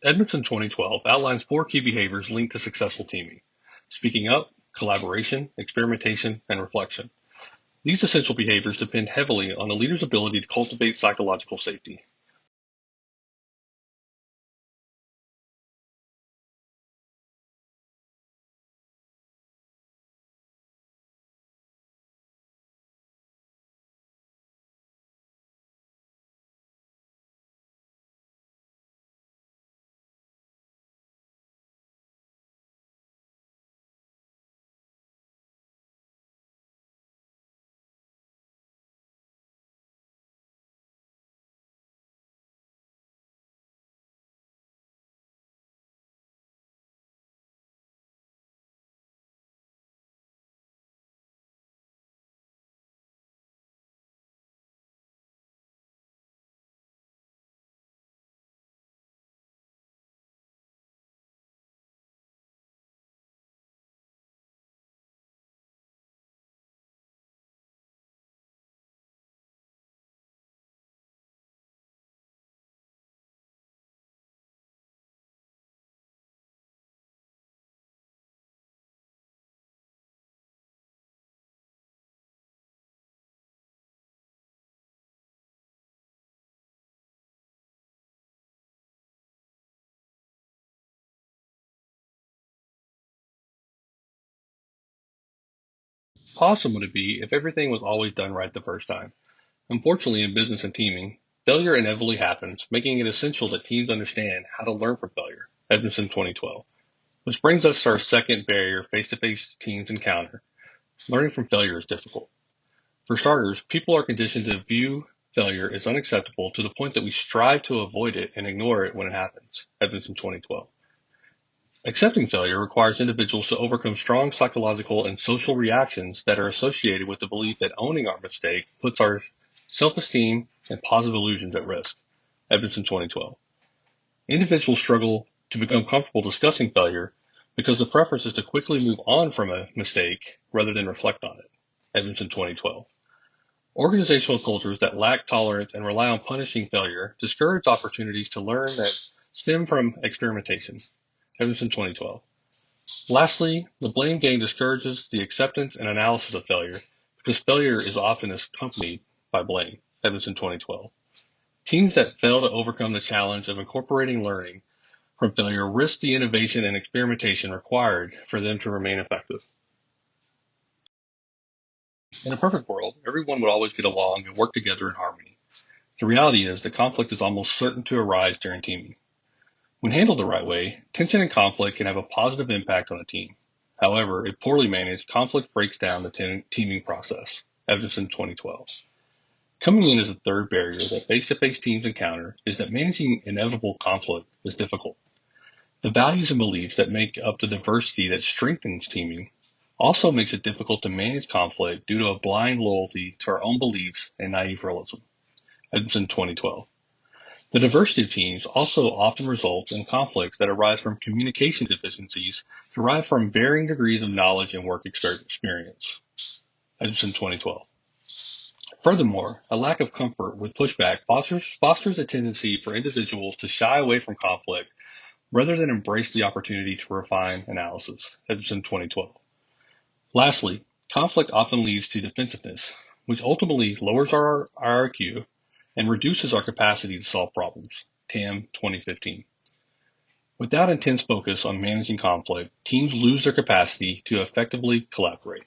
Edmondson 2012 outlines 4 key behaviors linked to successful teaming: speaking up, collaboration, experimentation, and reflection. These essential behaviors depend heavily on a leader's ability to cultivate psychological safety. How awesome would it be if everything was always done right the first time? Unfortunately, in business and teaming, failure inevitably happens, making it essential that teams understand how to learn from failure. Edmondson 2012. Which brings us to our second barrier face-to-face teams encounter. Learning from failure is difficult. For starters, people are conditioned to view failure as unacceptable to the point that we strive to avoid it and ignore it when it happens. Edmondson 2012. Accepting failure requires individuals to overcome strong psychological and social reactions that are associated with the belief that owning our mistake puts our self-esteem and positive illusions at risk. Edmondson 2012. Individuals struggle to become comfortable discussing failure because the preference is to quickly move on from a mistake rather than reflect on it. Edmondson 2012. Organizational cultures that lack tolerance and rely on punishing failure discourage opportunities to learn that stem from experimentation. Edmondson 2012. Lastly, the blame game discourages the acceptance and analysis of failure because failure is often accompanied by blame. Edmondson 2012. Teams that fail to overcome the challenge of incorporating learning from failure risk the innovation and experimentation required for them to remain effective. In a perfect world, everyone would always get along and work together in harmony. The reality is that conflict is almost certain to arise during teaming. When handled the right way, tension and conflict can have a positive impact on a team. However, if poorly managed, conflict breaks down the teaming process. Edmondson 2012. Coming in as a third barrier that face-to-face teams encounter is that managing inevitable conflict is difficult. The values and beliefs that make up the diversity that strengthens teaming also makes it difficult to manage conflict due to a blind loyalty to our own beliefs and naive realism. Edmondson 2012. The diversity of teams also often results in conflicts that arise from communication deficiencies derived from varying degrees of knowledge and work experience. Edmondson 2012. Furthermore, a lack of comfort with pushback fosters a tendency for individuals to shy away from conflict rather than embrace the opportunity to refine analysis. Edmondson 2012. Lastly, conflict often leads to defensiveness, which ultimately lowers our IQ and reduces our capacity to solve problems. TAM 2015. Without intense focus on managing conflict, teams lose their capacity to effectively collaborate.